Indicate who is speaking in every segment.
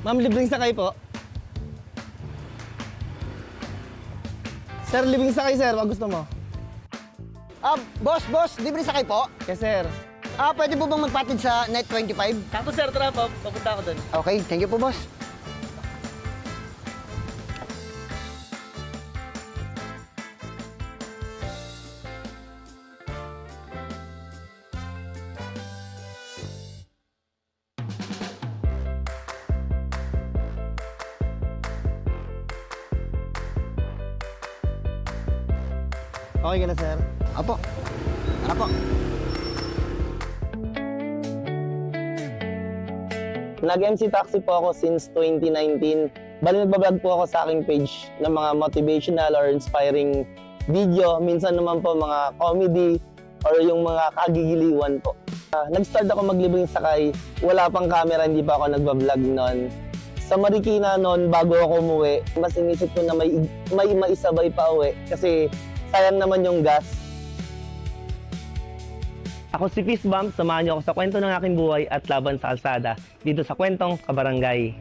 Speaker 1: Ma'am, libreng sakay po. Sir, libreng sakay, sir. Wag gusto mo.
Speaker 2: Boss, libre sakay po.
Speaker 1: Yes, sir.
Speaker 2: Pwede po bang magpatid sa Net 25?
Speaker 1: Sakto, sir. Tara po. Papunta ako doon.
Speaker 2: Okay, thank you po, boss.
Speaker 1: Okay ka na, sir?
Speaker 2: Apo. Ano po?
Speaker 1: Nag-MC Taxi po ako since 2019. Bali, nagbablog po ako sa aking page ng mga motivational or inspiring video. Minsan naman po mga comedy or yung mga kagigiliwan po. Nag-start ako maglibreng sakay. Wala pang camera, hindi pa ako nagbablog noon. Sa Marikina noon, bago ako umuwi, mas inisip ko na may maisabay pa uwi kasi sayang naman yung gas. Ako si Fist Bump, samahan niyo ako sa kwento ng aking buhay at laban sa kalsada dito sa Kwentong Kabarangay.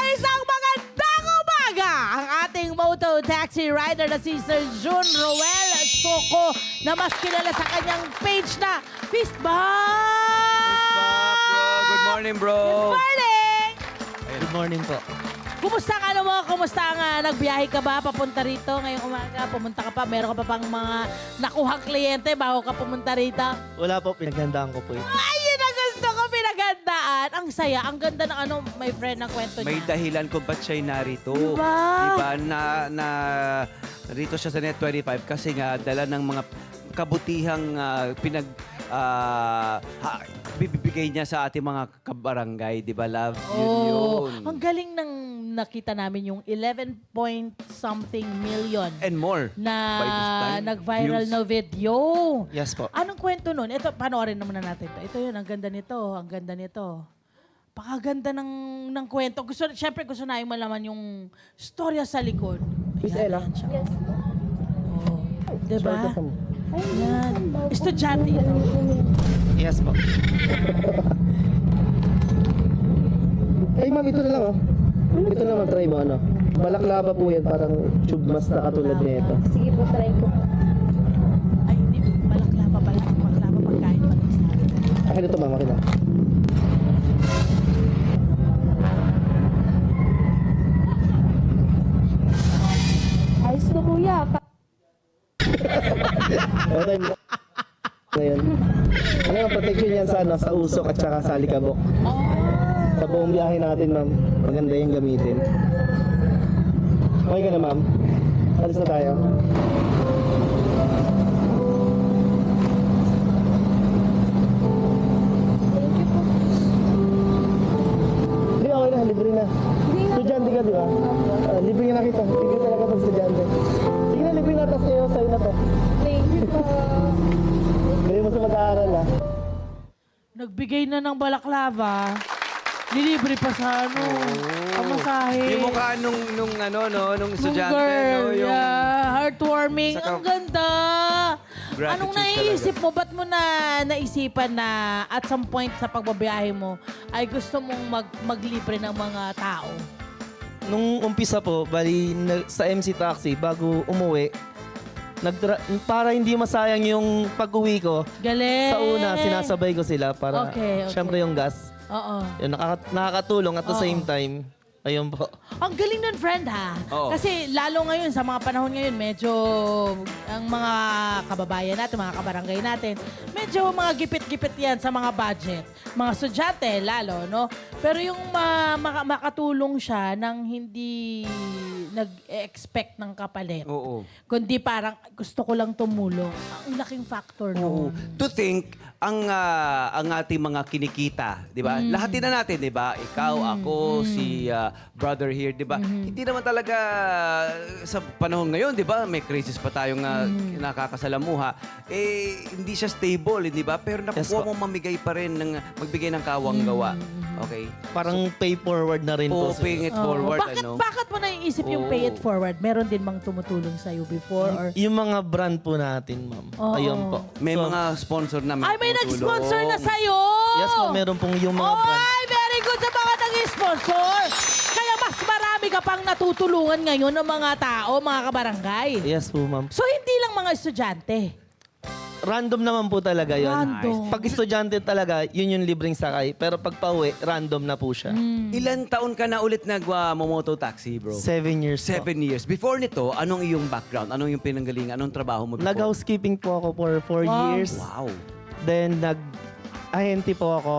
Speaker 3: Isang magandang umaga ang ating moto taxi rider na si Sir Jun Roel Soco na mas kilala sa kanyang page na Fist Bump!
Speaker 4: Good morning, bro.
Speaker 3: Good morning!
Speaker 1: Good morning po.
Speaker 3: Kumusta ka mo? Kumusta nga? Nagbiyahe ka ba papunta rito ngayong umaga? Pumunta ka pa? Meron ka pa pang mga nakuhang kliyente bago ka pumunta rito?
Speaker 1: Wala po, pinaghandaan ko po ito.
Speaker 3: Ay, yun ang gusto ko, pinagandaan. Ang saya, ang ganda ng my friend, ng kwento niya.
Speaker 4: May dahilan kung ba't siya'y narito.
Speaker 3: Diba?
Speaker 4: Diba? Narito siya sa Net 25 kasi nga dala ng mga kabutihang bibigay niya sa ating mga kabarangay, di ba, love? Yun.
Speaker 3: Ang galing ng nakita namin yung 11 point something million
Speaker 4: And more.
Speaker 3: na
Speaker 4: by this time,
Speaker 3: nag-viral
Speaker 4: views.
Speaker 3: na video.
Speaker 1: Yes po.
Speaker 3: Anong kwento nun? Ito, panoorin naman natin ito. Ito yun, ang ganda nito. Ang ganda nito. Pakaganda ng kwento. Siyempre, gusto na yung malaman yung storya sa likod.
Speaker 1: Miss
Speaker 3: Ayan,
Speaker 1: Ella?
Speaker 3: ayan siya. Oh. Diba? Yan. Estudyante ito.
Speaker 1: Yes po. Eh, ma'am, ito na lang, oh. Ito naman, try mo, ano. Balaklava po yan, parang tube mas na katulad nito.
Speaker 5: Sige po, try ko.
Speaker 3: Ay, hindi. Balaklava pagkain pa rin sa akin.
Speaker 1: Akin ito, ma'am, akin na.
Speaker 5: Ayos na kuya.
Speaker 1: Okay, ngayon. Ano yung protection yan sa, ano, sa usok at saka sa alikabok? Sa buong biyahe natin, ma'am. Maganda yung gamitin. Okay ka na, ma'am? Alis na tayo.
Speaker 5: Thank you po.
Speaker 1: Hindi, okay na. Libre na. Estudyante ka, di ba? Libre na kita. Libre talaga pag estudyante. Sige na, libre na. Tapos sa'yo na to.
Speaker 5: Thank you po.
Speaker 1: Galing mo sa mag-aaral, ah.
Speaker 3: Nagbigay na ng balaklava. Nilibre pa sa ano. Ang masahe.
Speaker 4: Yung mukha nung
Speaker 3: Nung
Speaker 4: estudyante.
Speaker 3: girl,
Speaker 4: no, yung,
Speaker 3: yeah, heartwarming.
Speaker 4: Saka-
Speaker 3: Ang ganda.
Speaker 4: Gratitude
Speaker 3: Anong naiisip mo? Ba't mo naisipan na at some point sa pagbabiyahe mo ay gusto mong maglibre ng mga tao?
Speaker 6: Nung umpisa po, bali sa MC Taxi, bago umuwi, para hindi masayang yung pag-uwi ko,
Speaker 3: Galing.
Speaker 6: sa una, sinasabay ko sila para
Speaker 3: Okay.
Speaker 6: syempre yung gas.
Speaker 3: Oo.
Speaker 6: Yun, nakakatulong at the
Speaker 3: Oo.
Speaker 6: same time, ayun po.
Speaker 3: Ang galing nun, friend, ha?
Speaker 4: Oo.
Speaker 3: Kasi lalo ngayon, sa mga panahon ngayon, medyo ang mga kababayan natin, mga kabarangay natin, medyo mga gipit-gipit yan sa mga budget. Mga estudyante, lalo, no? Pero yung makatulong siya nang hindi nag-expect ng kapalit.
Speaker 4: Oo.
Speaker 3: Kundi parang gusto ko lang tumulong. Ang laking factor
Speaker 4: Oo.
Speaker 3: nun.
Speaker 4: To think, ang ating mga kinikita, di ba? Lahatin na natin, di ba? Ikaw, ako, si brother here, di ba? Hindi naman talaga sa panahon ngayon, di ba? May crisis pa tayong nakakasalamuha. Eh, hindi siya stable, di ba? Pero nakukuha
Speaker 6: Yes, po.
Speaker 4: mo mamigay pa rin, magbigay ng kawang gawa. Okay.
Speaker 6: Parang pay forward na rin po.
Speaker 4: Oo, paying it forward,
Speaker 3: Bakit mo naiisip yung pay it
Speaker 4: Oo.
Speaker 3: forward? Meron din bang tumutulong sa'yo before? Or...
Speaker 6: Yung mga brand po natin, ma'am.
Speaker 3: Oo.
Speaker 6: Ayun po.
Speaker 4: May
Speaker 6: So,
Speaker 4: mga sponsor na
Speaker 3: Ay, may nag-sponsor na sa'yo!
Speaker 6: Yes po, meron pong yung mga brand.
Speaker 3: Ay, very good sa mga nag-sponsor! Kaya mas marami ka pang natutulungan ngayon ng mga tao, mga kabarangay.
Speaker 6: Yes po, ma'am.
Speaker 3: So, hindi lang mga estudyante.
Speaker 6: Random naman po talaga yon.
Speaker 3: Random.
Speaker 6: Pag estudyante talaga, yun yung libreng sakay. Pero pag pauwi, random na po siya.
Speaker 4: Ilan taon ka na ulit nagwa-moto taxi, bro?
Speaker 6: 7 years po.
Speaker 4: 7 years. Before nito, anong iyong background? Anong yung pinanggalingan? Anong trabaho mo before?
Speaker 6: Nag-housekeeping po ako for 4
Speaker 3: Wow.
Speaker 6: years.
Speaker 4: Wow.
Speaker 6: Then, nag-ahente po ako.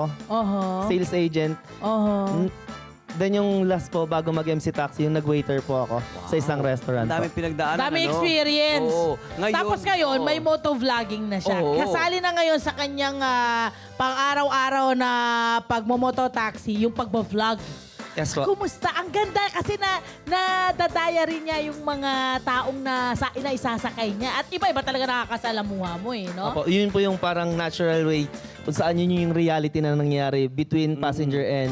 Speaker 6: Sales agent. Then yung last po, bago mag-MC Taxi, yung nag-waiter po ako sa isang restaurant
Speaker 4: Ang daming
Speaker 6: po.
Speaker 4: pinagdaanan,
Speaker 3: Dami
Speaker 4: ano?
Speaker 3: experience.
Speaker 4: Oo. Ngayon,
Speaker 3: Tapos ngayon,
Speaker 4: oo.
Speaker 3: may motovlogging na siya.
Speaker 4: Oo.
Speaker 3: Kasali na ngayon sa kanyang pang-araw-araw na pagmomoto-taxi, yung pagbo-vlog.
Speaker 6: Yes po.
Speaker 3: Kumusta? Ang ganda kasi nadadaya rin niya yung mga taong na isasakay niya. At iba-iba talaga nakakasalamuha mo eh, no?
Speaker 6: Opo, yun po yung parang natural way kung saan yun yung reality na nangyayari between passenger and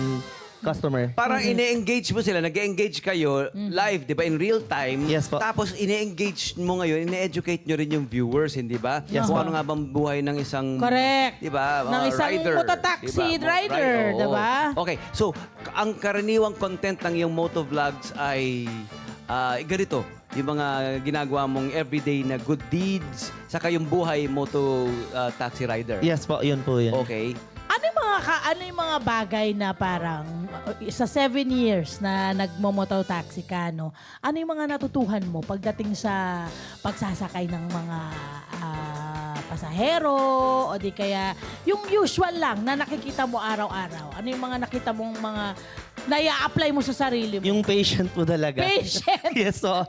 Speaker 6: customer.
Speaker 4: Parang ine-engage mo sila, nag-engage kayo live, di ba, in real time.
Speaker 6: Yes po.
Speaker 4: Tapos ine-engage mo ngayon, ine-educate nyo rin yung viewers, hindi ba?
Speaker 6: Yes
Speaker 4: Kung
Speaker 6: po.
Speaker 4: ano nga bang buhay ng isang...
Speaker 3: Correct.
Speaker 4: Di ba?
Speaker 3: Ng isang
Speaker 4: rider.
Speaker 3: mototaxi
Speaker 4: Diba?
Speaker 3: rider,
Speaker 4: Oo.
Speaker 3: di ba?
Speaker 4: Okay, so ang karaniwang content ng iyong motovlogs ay ganito, yung mga ginagawa mong everyday na good deeds, saka yung buhay taxi rider.
Speaker 6: Yes po, yun po yan.
Speaker 4: Okay.
Speaker 3: Ano yung mga bagay na parang sa 7 years na nagmomoto-taxi ka, no? Ano yung mga natutuhan mo pagdating sa pagsasakay ng mga pasahero o di kaya yung usual lang na nakikita mo araw-araw? Ano yung mga nakita mong mga naya-apply mo sa sarili mo?
Speaker 6: Yung patient po talaga.
Speaker 3: Patient!
Speaker 6: Yes po.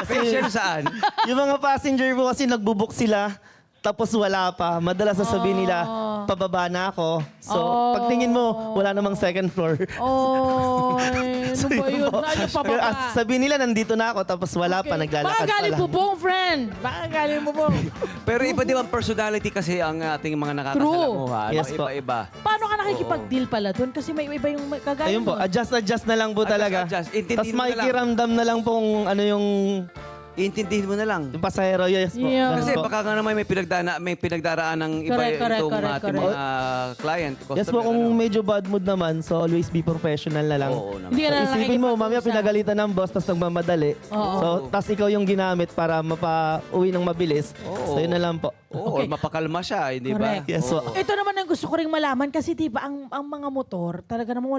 Speaker 4: Patient saan?
Speaker 6: Yung mga passenger po kasi nagbubuk sila, tapos wala pa. Madalas sasabihin nila, pababa na ako. So, pagtingin mo, wala namang second floor.
Speaker 3: Ano ba yun? Ano pa
Speaker 6: Pero,
Speaker 3: ba?
Speaker 6: sabihin nila, nandito na ako, tapos wala pa, naglalakad
Speaker 3: Baka
Speaker 6: pa
Speaker 3: galing
Speaker 6: lang.
Speaker 3: bubong, friend. Baka galing bubong.
Speaker 4: Pero iba di ba ang personality kasi ang ating mga nakakasalamuha.
Speaker 6: True. Yes po.
Speaker 4: Iba-iba.
Speaker 3: Paano ka nakikipag-deal pala doon? Kasi may iba yung kagaya
Speaker 6: Ayun po,
Speaker 3: mo.
Speaker 6: adjust na lang po talaga.
Speaker 4: Adjust. Intindihin
Speaker 6: Tapos
Speaker 4: mo na lang.
Speaker 6: makikiramdam na lang pong ano yung
Speaker 4: Iintindihin mo na lang.
Speaker 6: pasahero. Yes po.
Speaker 3: Yeah.
Speaker 4: Kasi
Speaker 6: Yes po.
Speaker 4: baka nga naman may pinagdaraan ng iba
Speaker 3: Correct,
Speaker 4: itong
Speaker 3: correct,
Speaker 4: ating
Speaker 3: correct.
Speaker 4: mga client.
Speaker 6: Yes po,
Speaker 4: customer,
Speaker 6: kung
Speaker 4: ano.
Speaker 6: medyo bad mood naman, so always be professional na lang.
Speaker 4: Oo naman.
Speaker 3: Hindi ka na
Speaker 6: Isipin mo, mamaya
Speaker 3: nakikipag-usap.
Speaker 6: pinagalitan ng boss, tapos nagmamadali.
Speaker 3: Oo.
Speaker 6: So, tapos ikaw yung ginamit para mapa-uwi ng mabilis.
Speaker 4: Oo.
Speaker 6: So, yun na lang po.
Speaker 4: Oo,
Speaker 3: Okay.
Speaker 4: or mapakalma siya, hindi ba?
Speaker 3: Correct.
Speaker 6: Yes po.
Speaker 3: Ito naman ang gusto ko ring malaman kasi diba ang mga motor, talaga namang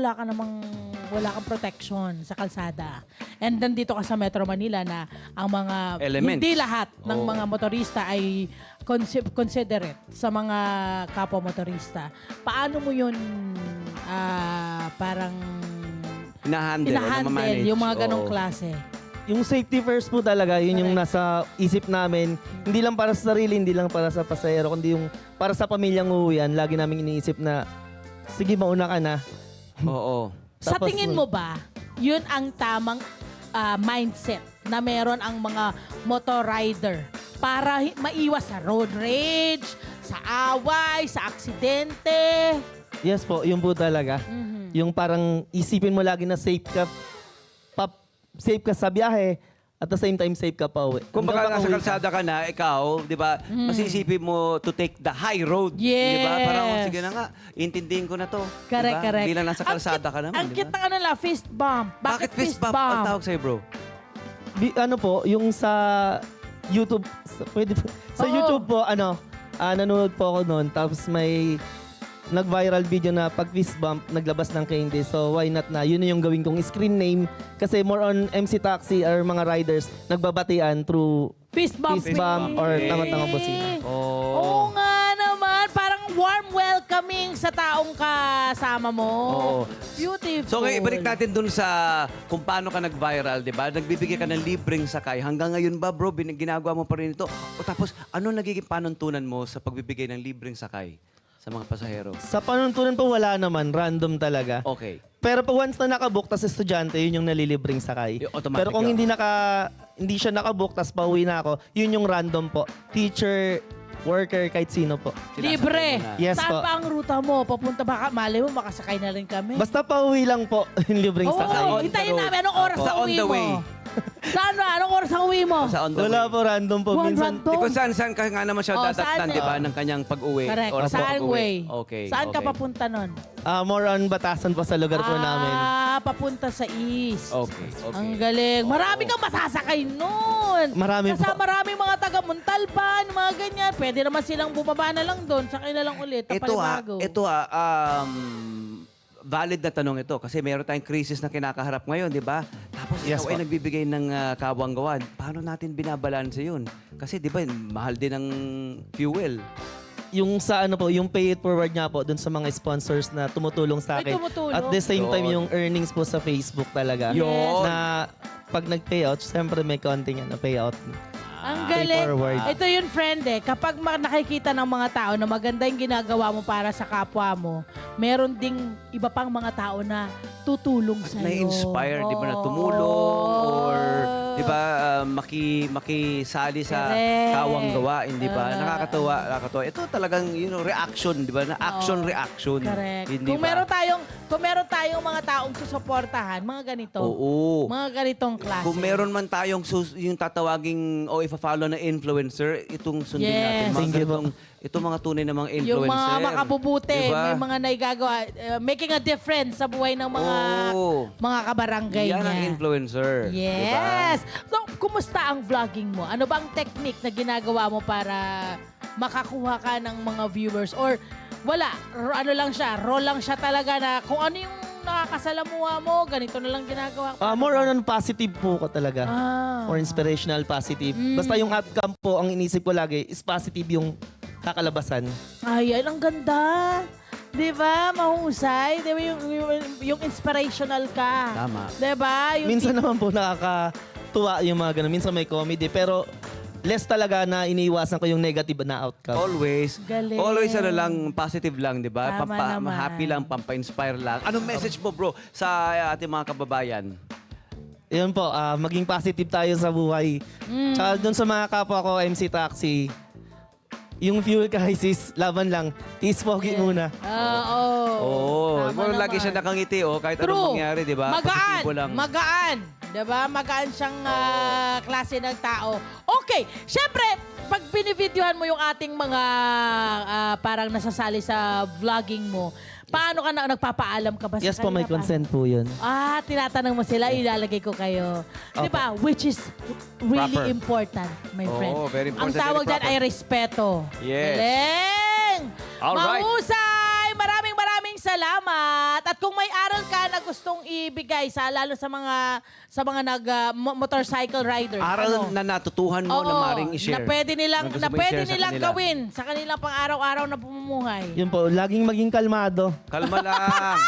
Speaker 3: wala kang protection sa kalsada. And nandito ka sa Metro Manila na ang mga
Speaker 4: Elements.
Speaker 3: hindi lahat ng
Speaker 4: Oo.
Speaker 3: mga motorista ay considerate sa mga kapwa motorista. Paano mo yun parang
Speaker 4: Hinahandle,
Speaker 3: inahandle yung mga ganong
Speaker 4: Oo.
Speaker 3: klase?
Speaker 6: Yung safety first po talaga, yun yung nasa isip namin. Hindi lang para sa sarili, hindi lang para sa pasahero, kundi yung para sa pamilyang uuwian. Lagi namin iniisip na, sige, mauna ka na.
Speaker 4: Oo.
Speaker 3: Sa
Speaker 6: Tapos
Speaker 3: tingin mo ba, yun ang tamang mindset na meron ang mga motor rider para maiwas sa road rage, sa away, sa aksidente?
Speaker 6: Yes po, yun po talaga. Yung parang isipin mo lagi na safe ka sa biyahe, at the same time safe ka pa uwi.
Speaker 4: Kung baka
Speaker 6: Hanggang
Speaker 4: nasa
Speaker 6: makauwi ka.
Speaker 4: kalsada ka na, ikaw, di ba, masisipin mo to take the high road. Di ba?
Speaker 3: Yes.
Speaker 4: Parang, sige na nga, intindihin ko na to.
Speaker 3: Correct,
Speaker 4: Diba?
Speaker 3: correct.
Speaker 4: Bilang nasa kalsada ka naman,
Speaker 3: Ang
Speaker 4: di
Speaker 3: cute
Speaker 4: ba?
Speaker 3: na nila, fist bump. Bakit fist bump?
Speaker 4: Ang tawag sa'yo, bro?
Speaker 6: Ano po, yung sa YouTube, pwede po, sa
Speaker 3: Oo.
Speaker 6: YouTube po, nanonood po ako noon, tapos may nag-viral video na pag fist bump, naglabas ng candy. So why not na? Yun na yung gawin kong screen name. Kasi more on MC Taxi or mga riders, nagbabatian through
Speaker 3: Fist bump.
Speaker 6: fist bump or tama-tama bosina.
Speaker 3: Oo nga naman. Parang warm welcoming sa taong kasama mo.
Speaker 4: Oo.
Speaker 3: Beautiful.
Speaker 4: So ngayon, ibalik natin dun sa kung paano ka nag-viral, di ba? Nagbibigay ka ng libreng sakay. Hanggang ngayon ba, bro, ginagawa mo pa rin ito? O tapos, ano nagiging panuntunan mo sa pagbibigay ng libreng sakay sa mga pasahero?
Speaker 6: Sa panuntunan po wala naman, random talaga.
Speaker 4: Okay.
Speaker 6: Pero pag once na nakabook, tas estudyante, yun yung nalilibreng sakay.
Speaker 4: Yung automatic
Speaker 6: Pero kung
Speaker 4: yun.
Speaker 6: hindi siya nakabook, tas pauwi na ako, yun yung random po. Teacher, worker, kahit sino po.
Speaker 3: Libre.
Speaker 4: mo na.
Speaker 6: Yes
Speaker 3: Saan
Speaker 6: po.
Speaker 3: pa ang ruta mo? Papunta ba ka? Malay mo, makasakay na rin kami.
Speaker 6: Basta pauwi lang po, yung libreng
Speaker 3: Oo,
Speaker 6: sakay.
Speaker 4: on the
Speaker 3: hintayin
Speaker 4: road.
Speaker 3: namin. Anong oras
Speaker 4: Sa
Speaker 3: ang
Speaker 4: on
Speaker 3: uwi
Speaker 4: the
Speaker 3: mo?
Speaker 4: way.
Speaker 3: Saan ba? Anong oras ang uwi mo?
Speaker 4: Sa on the
Speaker 6: Wala
Speaker 4: way.
Speaker 6: po, random po.
Speaker 3: One
Speaker 6: Minsan,
Speaker 3: random.
Speaker 4: Di kung saan ka nga naman siya
Speaker 3: Oh,
Speaker 4: dadatnan,
Speaker 3: saan?
Speaker 4: di ba, ng kanyang pag-uwi.
Speaker 3: Correct.
Speaker 4: Oras ng
Speaker 3: Saan
Speaker 4: pag-uwi.
Speaker 3: way?
Speaker 4: Okay.
Speaker 3: Saan ka
Speaker 4: okay.
Speaker 3: papunta nun?
Speaker 6: more on Batasan po sa lugar po namin.
Speaker 3: Papunta sa east.
Speaker 4: Okay, okay.
Speaker 3: Ang galing. Marami kang masasakay nun.
Speaker 6: Marami
Speaker 3: Kasi
Speaker 6: po.
Speaker 3: maraming mga taga Montalban, mga ganyan. Pwede naman silang bumaba na lang doon. Sakay na lang ulit. Tapalibago.
Speaker 4: Valid na tanong ito kasi meron tayong crisis na kinakaharap ngayon, di ba? Tapos
Speaker 6: Yes,
Speaker 4: ikaw ay
Speaker 6: po.
Speaker 4: nagbibigay ng kawanggawan. Paano natin binabalanse yun? Kasi di ba, mahal din ng fuel.
Speaker 6: Yung sa ano po, yung pay it forward nga po dun sa mga sponsors na tumutulong sa
Speaker 3: Ay,
Speaker 6: akin.
Speaker 3: tumutulong?
Speaker 6: At the same time,
Speaker 4: Yun.
Speaker 6: yung earnings po sa Facebook talaga.
Speaker 4: Yun.
Speaker 6: Na pag nag-payout, siyempre may konting payout.
Speaker 3: Ang
Speaker 6: Pay
Speaker 3: galing.
Speaker 6: forward.
Speaker 3: Ito yun, friend eh. Kapag nakikita ng mga tao na maganda yung ginagawa mo para sa kapwa mo, meron ding iba pang mga tao na tutulong sa'yo.
Speaker 4: Na-inspire, di ba, na tumulong or di ba, makisali sa
Speaker 3: Correct.
Speaker 4: kawang gawain, di ba? Nakakatuwa, nakakatuwa. Ito talagang, reaction, di ba? Na action, reaction.
Speaker 3: Correct.
Speaker 4: Hindi
Speaker 3: Kung
Speaker 4: ba?
Speaker 3: meron tayong mga taong susuportahan, mga ganito.
Speaker 4: Oo.
Speaker 3: Mga ganitong klase.
Speaker 4: Kung meron man tayong yung tatawaging o ifa-follow na influencer, itong sundin
Speaker 3: Yes.
Speaker 4: natin. Mga
Speaker 6: Thank you po.
Speaker 4: ganitong, itong mga tunay na mga influencer.
Speaker 3: Yung mga makabubuti,
Speaker 4: Diba?
Speaker 3: may mga naigagawa, making a difference sa buhay ng
Speaker 4: Oo.
Speaker 3: mga kabarangay
Speaker 4: Yan
Speaker 3: niya.
Speaker 4: ang influencer.
Speaker 3: Yes! So, kumusta ang vlogging mo? Ano ba ang technique na ginagawa mo para makakuha ka ng mga viewers? Or wala, ano lang siya, raw lang siya talaga na kung ano yung nakakasalamuha mo, ganito na lang ginagawa ko.
Speaker 6: More on positive po ko talaga.
Speaker 3: Ah.
Speaker 6: Or inspirational positive. Basta yung outcome po, ang inisip ko lagi, is positive yung kakalabasan.
Speaker 3: Ay, ang ganda. Di ba? Mahusay. Di ba yung inspirational ka?
Speaker 4: Tama.
Speaker 3: Di ba? Yung
Speaker 6: Minsan naman po nakakatuwa yung mga ganun. Minsan may comedy, pero less talaga na iniiwasan ko yung negative na outcome.
Speaker 4: Always.
Speaker 3: Galing.
Speaker 4: Always positive lang, di ba?
Speaker 3: Tama naman.
Speaker 4: Happy lang, pampa-inspire lang. Anong message mo, bro, sa ating mga kababayan?
Speaker 6: Yun po, maging positive tayo sa buhay. Tsaka dun sa mga kapwa ko, MC Taxi, yung fuel crisis, laban lang. Tiis pogi muna.
Speaker 3: Oo.
Speaker 4: Oo.
Speaker 3: Tama
Speaker 4: Lagi
Speaker 3: naman.
Speaker 4: siya nakangiti, kahit
Speaker 3: True.
Speaker 4: anong mangyari, di ba?
Speaker 3: Magaan.
Speaker 4: Positibo lang.
Speaker 3: Magaan. Diba? Magaan siyang klase ng tao. Okay. Siyempre, pag binivideohan mo yung ating mga parang nasasali sa vlogging mo, paano ka nagpapaalam ka ba sa
Speaker 6: Yes po, may
Speaker 3: kanila?
Speaker 6: consent po yun.
Speaker 3: Tinatanong mo sila, ilalagay ko kayo. Di ba? Which is really
Speaker 4: Proper.
Speaker 3: important, my friend.
Speaker 4: Oo, very
Speaker 3: Ang
Speaker 4: important,
Speaker 3: tawag
Speaker 4: very
Speaker 3: dyan
Speaker 4: proper.
Speaker 3: ay respeto.
Speaker 4: Yes.
Speaker 3: Galing!
Speaker 4: Alright.
Speaker 3: Mahusay! Maraming salamat. At kung may aral ka na gustong ibigay lalo sa mga motorcycle riders.
Speaker 4: Aral na natutuhan mo na maring i-share.
Speaker 3: Na pwede nilang,
Speaker 4: Na gusto mo i-share sa kanila.
Speaker 3: gawin sa kanilang pang-araw-araw na pamumuhay.
Speaker 6: Yun po, laging maging kalmado.
Speaker 4: Kalma lang.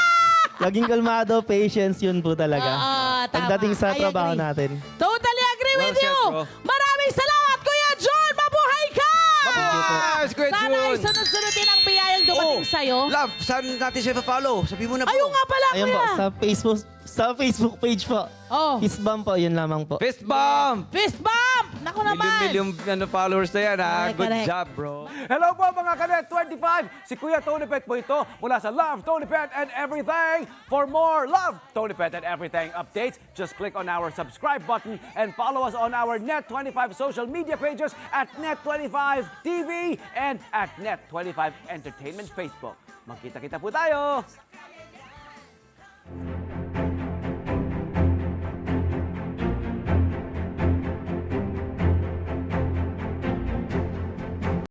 Speaker 6: Laging kalmado, patience, yun po talaga.
Speaker 3: Tama.
Speaker 6: Pagdating sa
Speaker 3: I
Speaker 6: trabaho
Speaker 3: agree.
Speaker 6: natin.
Speaker 3: Totally agree
Speaker 4: Well
Speaker 3: with
Speaker 4: said,
Speaker 3: you.
Speaker 4: bro.
Speaker 3: Maraming salamat, Kuya John. Mabuhay ka!
Speaker 4: Yes, Kuya
Speaker 3: Sana ay
Speaker 4: Jun.
Speaker 3: sunod-sunod din ang biyayang dumating sa'yo.
Speaker 4: Love, saan natin siya follow? Sabi mo na po.
Speaker 3: Ayun nga pala,
Speaker 6: Ayun po,
Speaker 3: Kuya.
Speaker 6: sa Facebook page po.
Speaker 3: Oh.
Speaker 6: Fist bump po, yun lamang po.
Speaker 4: Fist bump!
Speaker 3: Fist bump! Naku naman!
Speaker 4: Million followers na yan, ha?
Speaker 3: Correct,
Speaker 4: Good
Speaker 3: correct.
Speaker 4: job, bro.
Speaker 7: Hello po mga Kanet 25! Si Kuya Tony Pet po ito mula sa Love, Tony Pet and Everything. For more Love, Tony Pet and Everything updates, just click on our subscribe button and follow us on our Net25 social media pages at Net25 TV and at Net25 Entertainment Facebook. Magkita-kita po tayo!